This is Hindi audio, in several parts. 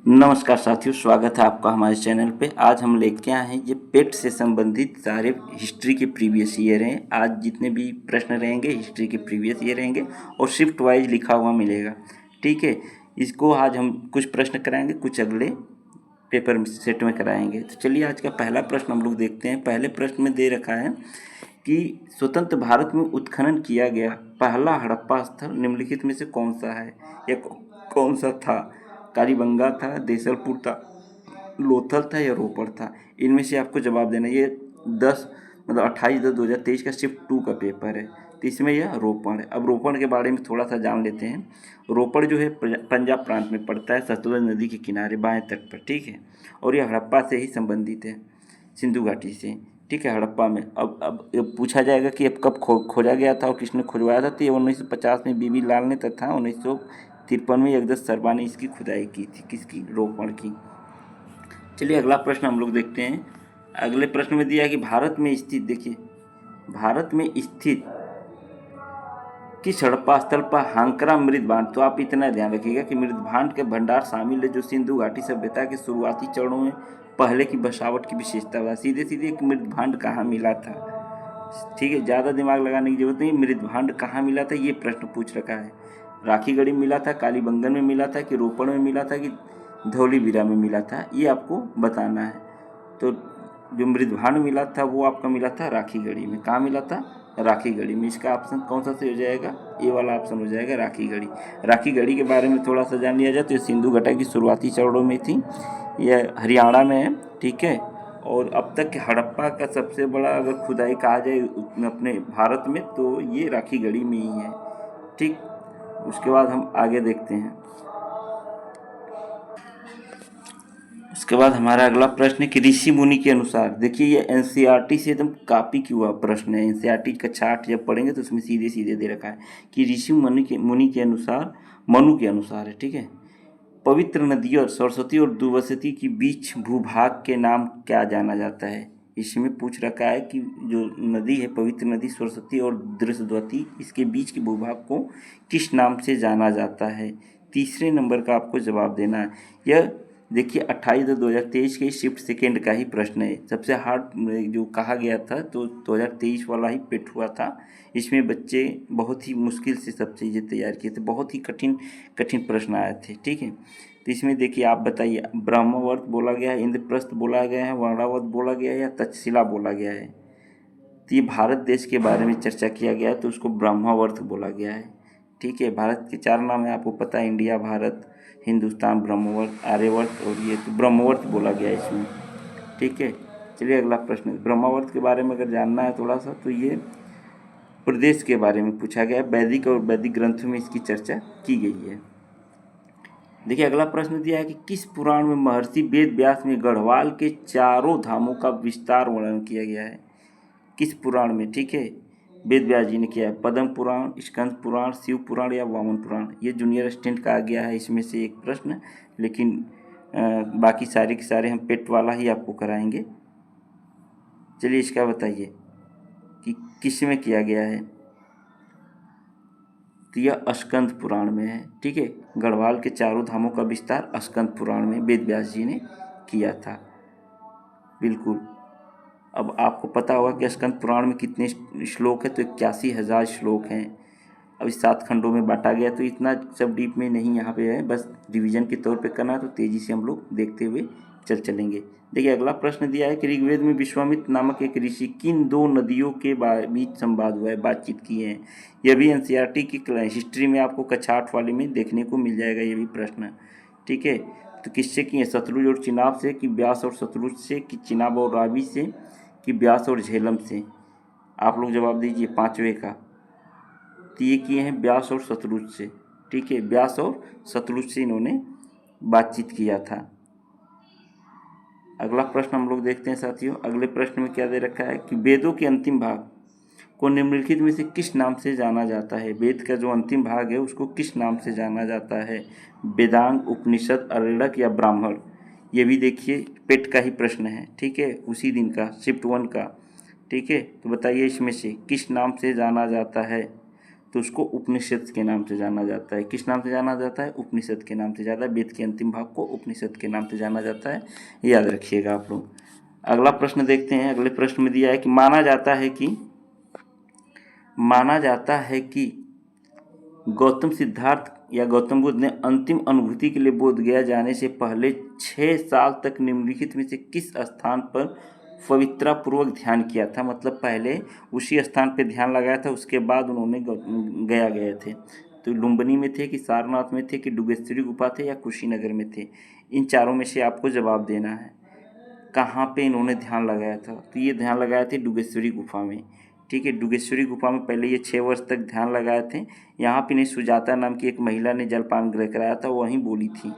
नमस्कार साथियों, स्वागत है आपका हमारे चैनल पे। आज हम लेके आए हैं ये पेट से संबंधित सारे हिस्ट्री के प्रीवियस ईयर हैं। आज जितने भी प्रश्न रहेंगे हिस्ट्री के प्रीवियस ईयर रहेंगे और शिफ्ट वाइज लिखा हुआ मिलेगा। ठीक है, इसको आज हम कुछ प्रश्न कराएंगे, कुछ अगले पेपर सेट में कराएंगे। तो चलिए आज का पहला प्रश्न हम लोग देखते हैं। पहले प्रश्न में दे रखा है कि स्वतंत्र भारत में उत्खनन किया गया पहला हड़प्पा स्थल निम्नलिखित में से कौन सा है या कौन सा था? कालीबंगा था, देसलपुर था, लोथल था या रोपड़ था? इनमें से आपको जवाब देना। ये 28/10/2023 का शिफ्ट 2 का पेपर है, तो इसमें यह रोपड़ है। अब रोपड़ के बारे में थोड़ा सा जान लेते हैं। रोपड़ जो है पंजाब प्रांत में पड़ता है, सतलुज नदी के किनारे बाएं तट पर। ठीक है, और यह हड़प्पा से ही संबंधित है, सिंधु घाटी से। ठीक है, हड़प्पा में अब ये पूछा जाएगा कि अब कब खोजा गया था और किसने खुजवाया था। तो ये 1950 में बीबी लाल ने तथा 1953 में जगदत्त सरबा ने इसकी खुदाई की थी। किसकी? रोपड़ की। चलिए अगला प्रश्न हम लोग देखते हैं। अगले प्रश्न में दिया है कि भारत में स्थित, देखिए भारत में स्थित किस हड़प्पा स्थल पर हांकरा मृद भांड, तो आप इतना ध्यान रखिएगा कि मृद भांड के भंडार शामिल है जो सिंधु घाटी सभ्यता के शुरुआती चरणों में पहले की बसावट की विशेषता हुआ। सीधे सीधे एक मृद भांड कहाँ मिला था? ठीक है, ज़्यादा दिमाग लगाने की जरूरत नहीं। मृद भांड कहाँ मिला था ये प्रश्न पूछ रखा है। राखीगढ़ी में मिला था, कालीबंगन में मिला था, कि रोपड़ में मिला था, कि धौलीवीरा में मिला था, ये आपको बताना है। तो जो मृद भांड मिला था वो आपका मिला था राखीगढ़ी में। कहाँ मिला था? राखीगढ़ी में। इसका ऑप्शन कौन सा से हो जाएगा? ए वाला ऑप्शन हो जाएगा, राखीगढ़ी। राखीगढ़ी के बारे में थोड़ा सा जान लिया जाए तो ये सिंधु घाटी की शुरुआती चरणों में थी, यह हरियाणा में है। ठीक है, और अब तक हड़प्पा का सबसे बड़ा अगर खुदाई कहा जाए अपने भारत में तो ये राखीगढ़ी में ही है। ठीक, उसके बाद हम आगे देखते हैं। उसके बाद हमारा अगला प्रश्न है कि ऋषि मुनि के अनुसार, देखिए ये एनसीईआरटी से एकदम कॉपी किया हुआ प्रश्न है। एनसीईआरटी का चार्ट जब पढ़ेंगे तो उसमें सीधे सीधे दे रखा है कि ऋषि मुनि के अनुसार, मनु के अनुसार है। ठीक है, पवित्र नदी और सरस्वती और दुर्वासती के बीच भूभाग के नाम क्या जाना जाता है? इसमें पूछ रखा है कि जो नदी है, पवित्र नदी सरस्वती और दृश्यवती, इसके बीच के भूभाग को किस नाम से जाना जाता है? तीसरे नंबर का आपको जवाब देना है। यह देखिए 28/2023 के शिफ्ट सेकेंड का ही प्रश्न है। सबसे हार्ड जो कहा गया था तो 2023 वाला ही पेट हुआ था। इसमें बच्चे बहुत ही मुश्किल से सब चीज़ें तैयार किए थे, बहुत ही कठिन कठिन प्रश्न आए थे। ठीक है, तो इसमें देखिए आप बताइए, ब्रह्मवर्त बोला गया है, इंद्रप्रस्थ बोला गया है, वर्णावत बोला गया है या तक्षशिला बोला गया है? तो ये भारत देश के बारे में चर्चा किया गया है तो उसको ब्रह्मवर्त बोला गया है। ठीक है, भारत के 4 नाम है, आपको पता है, इंडिया, भारत, हिंदुस्तान, ब्रह्मवर्त, आर्यवर्त, और ये तो ब्रह्मवर्त बोला गया है इसमें। ठीक है, चलिए अगला प्रश्न। ब्रह्मवर्त के बारे में अगर जानना है थोड़ा सा तो ये प्रदेश के बारे में पूछा गया है। वैदिक और वैदिक ग्रंथों में इसकी चर्चा की गई है। देखिए अगला प्रश्न दिया है कि किस पुराण में महर्षि वेद व्यास में गढ़वाल के चारों धामों का विस्तार वर्णन किया गया है? किस पुराण में? ठीक है, वेद व्यास जी ने किया है। पद्म पुराण, स्कंद पुराण, शिव पुराण या वामन पुराण? ये जूनियर असिस्टेंट का आ गया है इसमें से एक प्रश्न, लेकिन बाकी सारे के सारे हम पेट वाला ही आपको कराएंगे। चलिए इसका बताइए कि किस में किया गया है? तो यह स्कंद पुराण में है। ठीक है, गढ़वाल के चारों धामों का विस्तार स्कंद पुराण में वेद व्यास जी ने किया था। बिल्कुल। अब आपको पता होगा कि स्कंद पुराण में कितने श्लोक है, तो 81,000 श्लोक हैं। अब इस 7 खंडों में बांटा गया, तो इतना सब डीप में नहीं यहाँ पे है, बस रिवीजन के तौर पे करना है, तो तेज़ी से हम लोग देखते हुए चलेंगे। देखिए अगला प्रश्न दिया है कि ऋग्वेद में विश्वामित्र नामक एक ऋषि किन 2 नदियों के बीच संवाद हुआ है, बातचीत की है? यह भी एनसीईआरटी की हिस्ट्री में आपको कक्षा 8 वाले में देखने को मिल जाएगा ये भी प्रश्न। ठीक है, तो किससे किए? सतलुज और चिनाब से, कि व्यास और सतलुज से, कि चिनाब और रावी से, कि व्यास और झेलम से? आप लोग जवाब दीजिए पांचवे का। तो ये किए हैं व्यास और सतलुज से। ठीक है, व्यास और सतलुज से इन्होंने बातचीत किया था। अगला प्रश्न हम लोग देखते हैं साथियों। अगले प्रश्न में क्या दे रखा है कि वेदों के अंतिम भाग को निम्नलिखित में से किस नाम से जाना जाता है? वेद का जो अंतिम भाग है उसको किस नाम से जाना जाता है? वेदांग, उपनिषद, अरेड़क या ब्राह्मण? ये भी देखिए पेट का ही प्रश्न है। ठीक है, उसी दिन का, शिफ्ट 1 का। ठीक है, तो बताइए इसमें से किस नाम से जाना जाता है? तो उसको उपनिषद के नाम से जाना जाता है। किस नाम से जाना जाता है? उपनिषद के नाम से जाता है। वेद के अंतिम भाग को उपनिषद के नाम से जाना जाता है, याद रखिएगा आप लोग। अगला प्रश्न देखते हैं। अगले प्रश्न में दिया है कि माना जाता है कि गौतम सिद्धार्थ या गौतम बुद्ध ने अंतिम अनुभूति के लिए बोधगया जाने से पहले 6 साल तक निम्नलिखित में से किस स्थान पर पवित्रतापूर्वक ध्यान किया था? मतलब पहले उसी स्थान पर ध्यान लगाया था, उसके बाद उन्होंने गया गए थे। तो लुम्बिनी में थे कि सारनाथ में थे कि डुगेश्वरी गुफा थे या कुशीनगर में थे? इन चारों में से आपको जवाब देना है। कहाँ पे इन्होंने ध्यान लगाया था? तो ये ध्यान लगाए थे डुगेश्वरी गुफा में। ठीक है, डुगेश्वरी गुफा में पहले ये 6 वर्ष तक ध्यान लगाए थे। यहाँ पे इन्हें सुजाता नाम की एक महिला ने जलपान ग्रह कराया था, वहीं बोली थी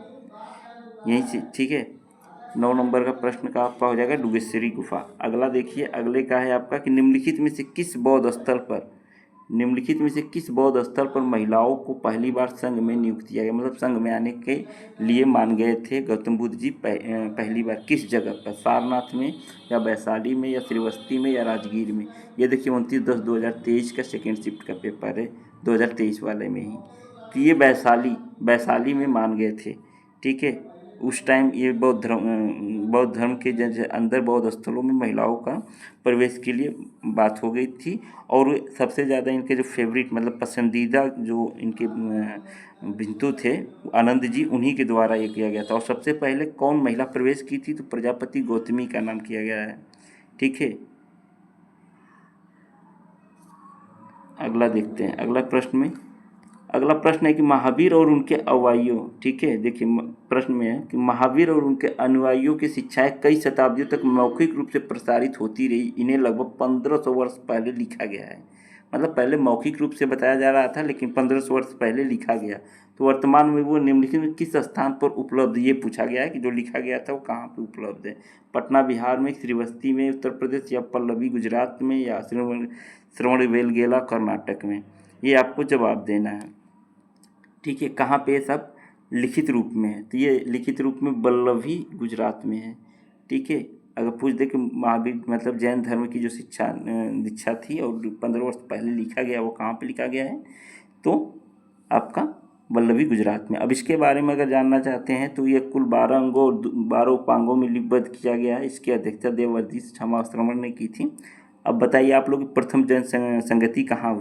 यहीं से। ठीक है, 9 नंबर का प्रश्न का आपका हो जाएगा डुगेश्वरी गुफा। अगला देखिए, अगले का है आपका कि निम्नलिखित में से किस बौद्ध स्थल पर महिलाओं को पहली बार संघ में नियुक्त किया गया? मतलब संघ में आने के लिए मान गए थे गौतम बुद्ध जी पहली बार। किस जगह पर? सारनाथ में या वैशाली में या श्रीवस्ती में या राजगीर में? ये देखिए 29/10/2023 का सेकेंड शिफ्ट का पेपर है, 2023 वाले में ही। तो ये वैशाली में मान गए थे। ठीक है, उस टाइम ये बौद्ध धर्म के अंदर बौद्ध स्थलों में महिलाओं का प्रवेश के लिए बात हो गई थी। और सबसे ज़्यादा इनके जो फेवरेट मतलब पसंदीदा जो इनके बिंदु थे आनंद जी, उन्हीं के द्वारा ये किया गया था। और सबसे पहले कौन महिला प्रवेश की थी? तो प्रजापति गौतमी का नाम किया गया है। ठीक है, अगला देखते हैं। अगला प्रश्न है कि महावीर और उनके अनुयायियों। ठीक है, देखिए प्रश्न में है कि महावीर और उनके अनुयायियों की शिक्षाएं कई शताब्दियों तक मौखिक रूप से प्रसारित होती रही। इन्हें लगभग 1500 वर्ष पहले लिखा गया है। मतलब पहले मौखिक रूप से बताया जा रहा था, लेकिन 1500 वर्ष पहले लिखा गया। तो वर्तमान में वो निम्नलिखित में किस स्थान पर उपलब्ध? ये पूछा गया है कि जो लिखा गया था वो कहाँ पर उपलब्ध है। पटना बिहार में, श्रीवस्ती में उत्तर प्रदेश, या पल्लवी गुजरात में, या श्रवणबेलगोला कर्नाटक में? ये आपको जवाब देना है। ठीक है, कहाँ पे सब लिखित रूप में है? तो ये लिखित रूप में पल्लवी गुजरात में है। ठीक है, अगर पूछ दे कि महावीर मतलब जैन धर्म की जो दीक्षा थी और 15 वर्ष पहले लिखा गया, वो कहाँ पे लिखा गया है? तो आपका पल्लवी गुजरात में। अब इसके बारे में अगर जानना चाहते हैं तो ये कुल 12 अंगों और 12 उपांगों में लिपिबद्ध किया गया है। इसकी अध्यक्षता देववर्षी क्षमाश्रमण ने की थी। अब बताइए आप लोग, प्रथम जैन संगति कहाँ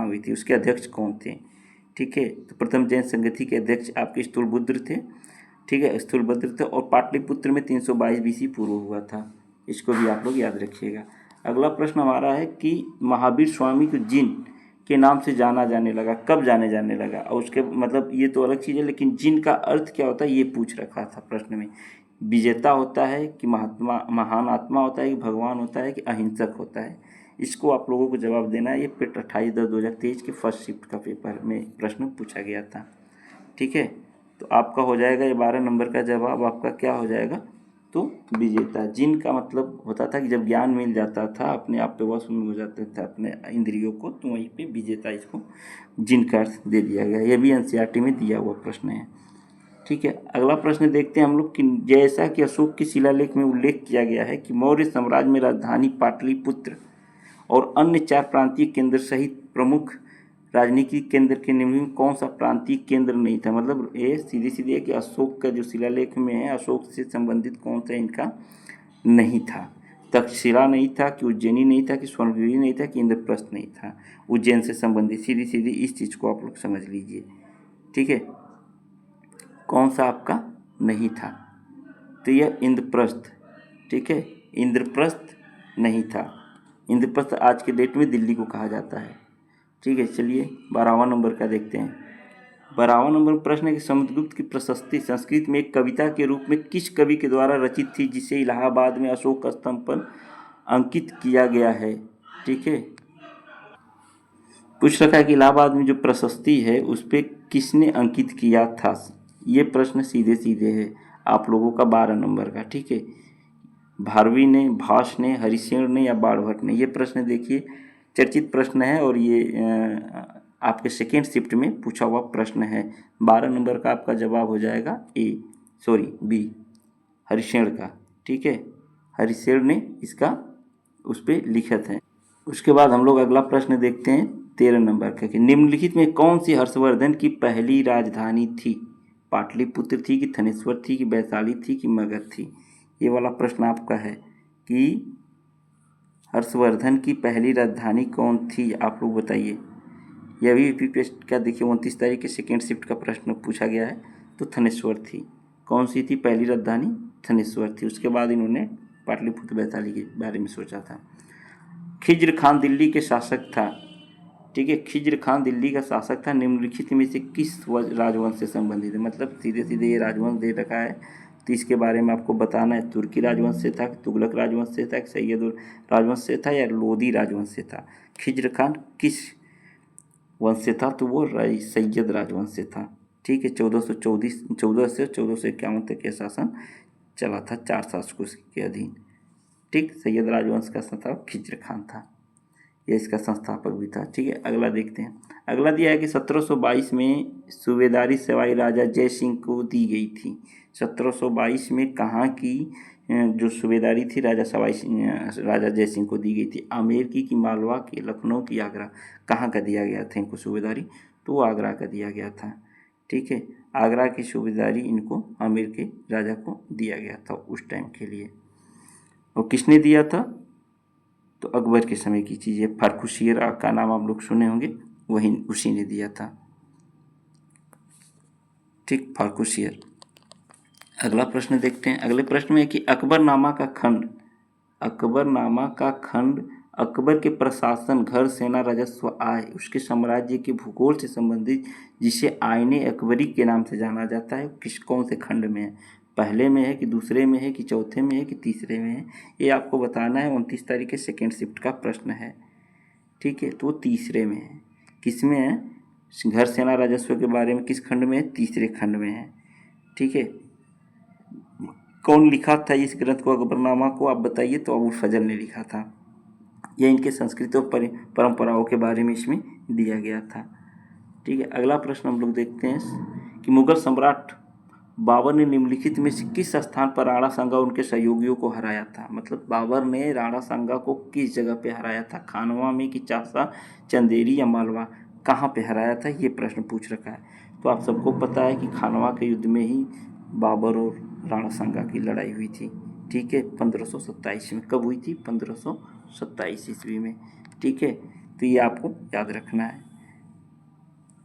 हुई थी? उसके अध्यक्ष कौन थे? ठीक है, तो प्रथम जैन संगति के अध्यक्ष आपके स्थूलभद्र थे। ठीक है, स्थूलभद्र थे और पाटलिपुत्र में 322 BC पूर्व हुआ था। इसको भी आप लोग याद रखिएगा। अगला प्रश्न हमारा है कि महावीर स्वामी को जिन के नाम से जाना जाने लगा, कब जाने लगा? और उसके मतलब ये तो अलग चीज़ है, लेकिन जिन का अर्थ क्या होता है ये पूछ रखा था प्रश्न में। विजेता होता है कि महान आत्मा होता है कि भगवान होता है कि अहिंसक होता है? इसको आप लोगों को जवाब देना है। ये 28/10/2023 के फर्स्ट शिफ्ट का पेपर में प्रश्न पूछा गया था। ठीक है, तो आपका हो जाएगा ये 12 नंबर का जवाब आपका क्या हो जाएगा? तो विजेता। जिन का मतलब होता था कि जब ज्ञान मिल जाता था, अपने आप पे वश में हो जाते थे अपने इंद्रियों को, तो वहीं पे विजेता इसको जिन का अर्थ दे दिया गया। ये भी NCERT में दिया हुआ प्रश्न है। ठीक है, अगला प्रश्न देखते हैं हम लोग कि जैसा कि अशोक के शिलालेख में उल्लेख किया गया है कि मौर्य साम्राज्य में राजधानी पाटलिपुत्र और अन्य 4 प्रांतीय केंद्र सहित प्रमुख राजनीतिक केंद्र के निम्न में कौन सा प्रांतीय केंद्र नहीं था? मतलब ये सीधी है कि अशोक का जो शिलालेख में है, अशोक से संबंधित कौन सा इनका नहीं था? तक्षशिला नहीं था कि उज्जैनी नहीं था कि स्वर्णगिरी नहीं था कि इंद्रप्रस्थ नहीं था? उज्जैन से संबंधित सीधी इस चीज़ को आप लोग समझ लीजिए। ठीक है, कौन सा आपका नहीं था? तो यह इंद्रप्रस्थ। ठीक है, इंद्रप्रस्थ नहीं था। इंद्रप्रस्थ आज के डेट में दिल्ली को कहा जाता है। ठीक है, चलिए 12वां नंबर का देखते हैं। 12वां नंबर प्रश्न है कि समुद्रगुप्त की प्रशस्ति संस्कृत में एक कविता के रूप में किस कवि के द्वारा रचित थी, जिसे इलाहाबाद में अशोक स्तंभ पर अंकित किया गया है? ठीक है, पूछ रखा है कि इलाहाबाद में जो प्रशस्ति है उस पर किसने अंकित किया था? ये प्रश्न सीधे है आप लोगों का 12 नंबर का। ठीक है, भारवी ने, भास ने, हरिशेण ने या बाणभट्ट ने? ये प्रश्न देखिए चर्चित प्रश्न है और ये आपके सेकेंड शिफ्ट में पूछा हुआ प्रश्न है। 12 नंबर का आपका जवाब हो जाएगा बी, हरिशेण का। ठीक है, हरिशेण ने इसका उस पर लिखत है। उसके बाद हम लोग अगला प्रश्न देखते हैं 13 नंबर का कि निम्नलिखित में कौन सी हर्षवर्धन की पहली राजधानी थी? पाटलिपुत्र थी कि थनेश्वर थी कि वैशाली थी कि मगध थी? ये वाला प्रश्न आपका है कि हर्षवर्धन की पहली राजधानी कौन थी, आप लोग बताइए। यह भी यूपीएससी का देखिए 29 तारीख के सेकेंड शिफ्ट का प्रश्न पूछा गया है। तो थनेश्वर थी। कौन सी थी पहली राजधानी? थनेश्वर थी। उसके बाद इन्होंने पाटलिपुत्र वैशाली के बारे में सोचा था। खिज्र खान दिल्ली के शासक था। ठीक है, खिज्र खान दिल्ली का शासक था। निम्नलिखित में से किस राजवंश से संबंधित है? मतलब सीधे सीधे ये राजवंश दे रखा है, तो इसके बारे में आपको बताना है। तुर्की राजवंश से था, तुगलक राजवंश से था, सैयद राजवंश से था या लोदी राजवंश से था? खिज्र खान किस वंश से था? तो वो सैयद राजवंश से था। ठीक है, 1414 से 1451 तक यह शासन चला था 4 शासकों के अधीन। ठीक, सैयद राजवंश का संस्थापक खिज्र खान था, यह इसका संस्थापक भी था। ठीक है, अगला देखते हैं। अगला दिया है कि 1722 में सूबेदारी सवाई राजा जय सिंह को दी गई थी। 1722 में कहाँ की जो सूबेदारी थी राजा जय सिंह को दी गई थी? आमेर की मालवा की, लखनऊ की, आगरा? कहाँ का दिया गया था इनको सूबेदारी? तो वो आगरा का दिया गया था। ठीक है, आगरा की सूबेदारी इनको आमेर के राजा को दिया गया था उस टाइम के लिए। और किसने दिया था? तो अकबर के समय की चीज़ है। फारखुशियर का नाम आप लोग सुने होंगे, वही उसी ने दिया था। ठीक, फारखुशियर। अगला प्रश्न देखते हैं। अगले प्रश्न में है कि अकबरनामा का खंड अकबर के प्रशासन, घर, सेना, राजस्व, आय, उसके साम्राज्य के भूगोल से संबंधित, जिसे आईने अकबरी के नाम से जाना जाता है, कौन से खंड में है? पहले में है कि दूसरे में है कि चौथे में है कि तीसरे में है? ये आपको बताना है। 29 तारीख के सेकेंड शिफ्ट का प्रश्न है। ठीक है, तो वो तीसरे में है। किस में है? घर, सेना, राजस्व के बारे में किस खंड में है? तीसरे खंड में है। ठीक है, कौन लिखा था इस ग्रंथ को, अकबरनामा को, आप बताइए। तो अबुल फजल ने लिखा था। यह इनके संस्कृति और परंपराओं के बारे में इसमें दिया गया था। ठीक है, अगला प्रश्न हम लोग देखते हैं कि मुगल सम्राट बाबर ने निम्नलिखित में से किस स्थान पर राणा सांगा उनके सहयोगियों को हराया था? मतलब बाबर ने राणा सांगा को किस जगह पे हराया था? खानवा में कि चासा, चंदेरी या मालवा? कहाँ पे हराया था, ये प्रश्न पूछ रखा है। तो आप सबको पता है कि खानवा के युद्ध में ही बाबर और राणा सांगा की लड़ाई हुई थी। ठीक है, 1527 में। कब हुई थी? 1527 ईस्वी में। ठीक है, तो ये आपको याद रखना है।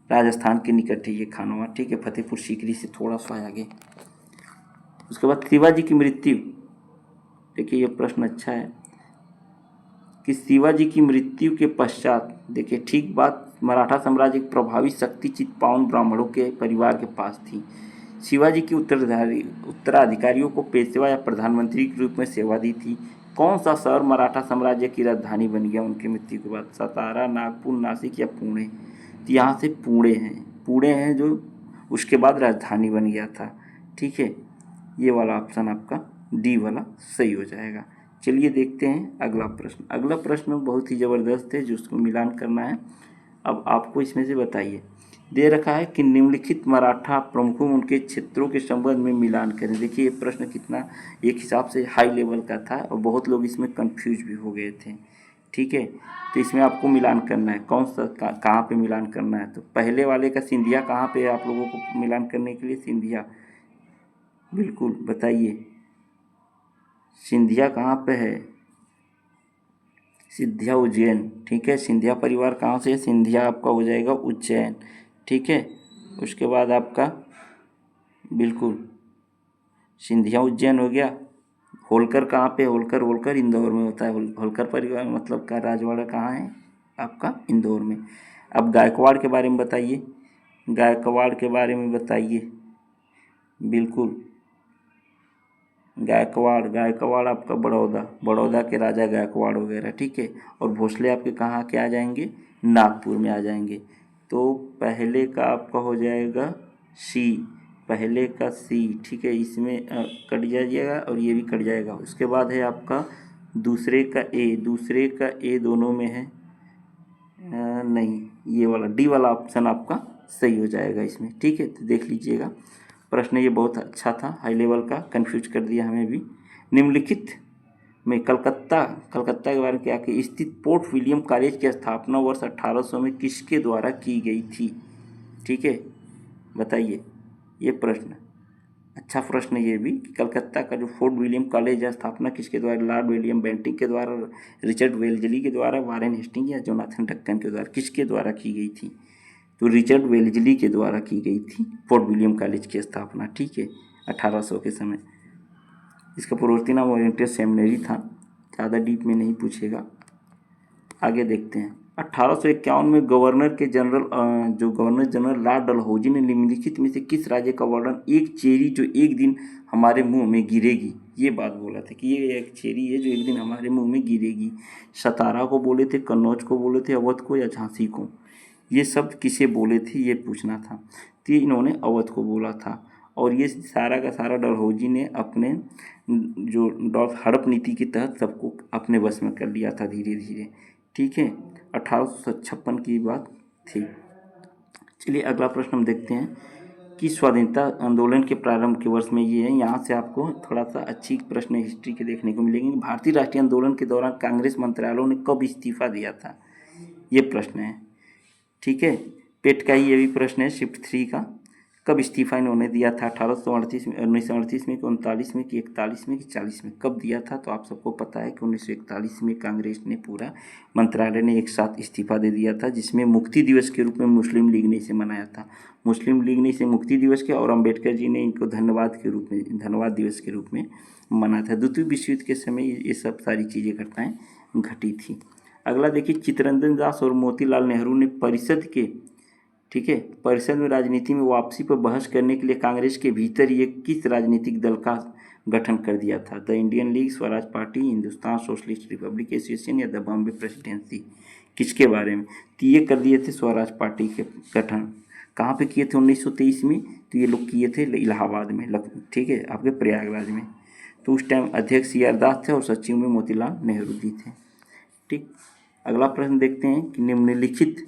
राजस्थान के निकट है ये खानवा। ठीक है, फतेहपुर सीकरी से थोड़ा सा आगे। उसके बाद शिवाजी की मृत्यु। देखिए ये प्रश्न अच्छा है कि शिवाजी की मृत्यु के पश्चात, देखिए ठीक बात, मराठा साम्राज्य एक प्रभावी शक्ति चित्पावन ब्राह्मणों के परिवार के पास थी। शिवाजी की उत्तराधिकारियों को पेशवा या प्रधानमंत्री के रूप में सेवा दी थी। कौन सा शहर मराठा साम्राज्य की राजधानी बन गया उनकी मृत्यु के बाद? सातारा, नागपुर, नासिक या पुणे? तो यहाँ से पुणे हैं जो उसके बाद राजधानी बन गया था। ठीक है, ये वाला ऑप्शन आपका डी वाला सही हो जाएगा। चलिए देखते हैं अगला प्रश्न। अगला प्रश्न बहुत ही ज़बरदस्त है, जिसको मिलान करना है। अब आपको इसमें से बताइए, दे रखा है कि निम्नलिखित मराठा प्रमुखों उनके क्षेत्रों के संबंध में मिलान करें। देखिए ये प्रश्न कितना एक हिसाब से हाई लेवल का था और बहुत लोग इसमें कंफ्यूज भी हो गए थे। ठीक है, तो इसमें आपको मिलान करना है। कौन सा कहाँ पे मिलान करना है? तो पहले वाले का सिंधिया कहाँ पे है आप लोगों को मिलान करने के लिए? सिंधिया, बिल्कुल बताइए, सिंधिया कहाँ पे है? सिंधिया उज्जैन। ठीक है, सिंधिया परिवार कहाँ से है? सिंधिया आपका हो जाएगा उज्जैन। ठीक है, उसके बाद आपका बिल्कुल सिंधिया उज्जैन हो गया। होलकर कहाँ पे? होलकर इंदौर में होता है। होलकर परिवार मतलब का राजवाड़ा कहाँ है? आपका इंदौर में। अब गायकवाड़ के बारे में बताइए, गायकवाड़ के बारे में बताइए। बिल्कुल गायकवाड़ आपका बड़ौदा के राजा गायकवाड़ वगैरह। ठीक है, और भोसले आपके कहाँ के आ जाएंगे? नागपुर में आ जाएंगे। तो पहले का आपका हो जाएगा सी, पहले का सी। ठीक है, इसमें कट जाइएगा और ये भी कट जाएगा। उसके बाद है आपका दूसरे का ए दोनों में है नहीं, ये वाला डी वाला ऑप्शन आपका सही हो जाएगा इसमें। ठीक है, तो देख लीजिएगा प्रश्न ये बहुत अच्छा था, हाई लेवल का, कंफ्यूज कर दिया हमें भी। निम्नलिखित में कलकत्ता कलकत्ता के बारे में क्या कि स्थित पोर्ट विलियम कॉलेज की स्थापना वर्ष 1800 में किसके द्वारा की गई थी? ठीक है, बताइए ये प्रश्न। अच्छा प्रश्न है ये भी कि कलकत्ता का जो फोर्ट विलियम कॉलेज है स्थापना किसके द्वारा? लॉर्ड विलियम बेंटिंक के द्वारा, रिचर्ड वेल्जली के द्वारा, वारेन हेस्टिंग या जोनाथन डक्कन के द्वारा? किसके द्वारा की गई थी? तो रिचर्ड वेल्जली के द्वारा की गई थी फोर्ट विलियम कॉलेज की स्थापना। ठीक है, 1800 के समय। इसका पूर्ववर्ती नाम ओरिएंटल सेमिनरी था। ज़्यादा डीप में नहीं पूछेगा। आगे देखते हैं। 1851 में गवर्नर जनरल लॉर्ड डलहौजी ने निम्नलिखित में से किस राज्य का वर्णन एक चेरी जो एक दिन हमारे मुंह में गिरेगी, ये बात बोला था कि ये एक चेरी है जो एक दिन हमारे मुंह में गिरेगी? सतारा को बोले थे, कन्नौज को बोले थे, अवध को या झांसी को? ये शब्द किसे बोले थे ये पूछना था। तो इन्होंने अवध को बोला था। और ये सारा का सारा डलहौजी ने अपने जो हड़प नीति के तहत सबको अपने वश में कर लिया था धीरे धीरे। ठीक है, 1856 की बात थी। चलिए अगला प्रश्न हम देखते हैं कि स्वाधीनता आंदोलन के प्रारंभ के वर्ष में ये है। यहाँ से आपको थोड़ा सा अच्छी प्रश्न हिस्ट्री के देखने को मिलेंगे। भारतीय राष्ट्रीय आंदोलन के दौरान कांग्रेस मंत्रालयों ने कब इस्तीफा दिया था? ये प्रश्न है। ठीक है, पेट का ही ये भी प्रश्न है शिफ्ट 3 का। कब इस्तीफा इन्होंने दिया था? 1838 में, 1938 में, कि 39 में, कि 41 में, कि 40 में? कब दिया था? तो आप सबको पता है कि 1941 में कांग्रेस ने पूरा मंत्रालय ने एक साथ इस्तीफा दे दिया था, जिसमें मुक्ति दिवस के रूप में मुस्लिम लीग ने इसे मनाया था। मुस्लिम लीग ने इसे मुक्ति दिवस के और अम्बेडकर जी ने इनको धन्यवाद दिवस के रूप में मनाया था। द्वितीय विश्व युद्ध के समय ये सब सारी चीज़ें घटनाएँ घटी थी। अगला देखिए, चित्तरंजन दास और मोतीलाल नेहरू ने परिषद में राजनीति में वापसी पर बहस करने के लिए कांग्रेस के भीतर ये किस राजनीतिक दल का गठन कर दिया था? The Indian league, Swaraj party, Hindustan socialist Republic association या द बॉम्बे प्रेसिडेंसी? किसके बारे में? तो ये कर दिए थे स्वराज पार्टी के गठन। कहाँ पे किए थे? 1923 में। तो ये लोग किए थे इलाहाबाद में, ठीक है, आपके प्रयागराज में। तो उस टाइम अध्यक्ष सी आर दास थे और सचिव में मोतीलाल नेहरू जी थे। ठीक, अगला प्रश्न देखते हैं कि निम्नलिखित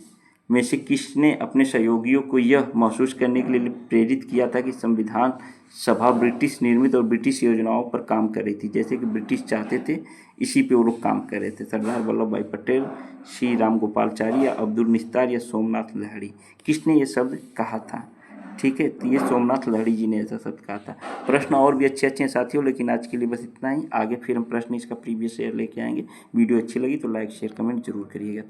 में से किसने अपने सहयोगियों को यह महसूस करने के लिए प्रेरित किया था कि संविधान सभा ब्रिटिश निर्मित और ब्रिटिश योजनाओं पर काम कर रही थी? जैसे कि ब्रिटिश चाहते थे, इसी पे वो लोग काम कर रहे थे। सरदार वल्लभ भाई पटेल, श्री राम गोपालचारी या अब्दुल निस्तार या सोमनाथ लहड़ी? किसने ये शब्द कहा था? ठीक है, तो ये सोमनाथ लहड़ी जी ने ऐसा शब्द कहा था। प्रश्न और भी अच्छे अच्छे हैं साथियों, लेकिन आज के लिए बस इतना ही। आगे फिर हम प्रश्न इसका प्रीवियस ईयर लेके आएंगे। वीडियो अच्छी लगी तो लाइक शेयर कमेंट जरूर करिएगा।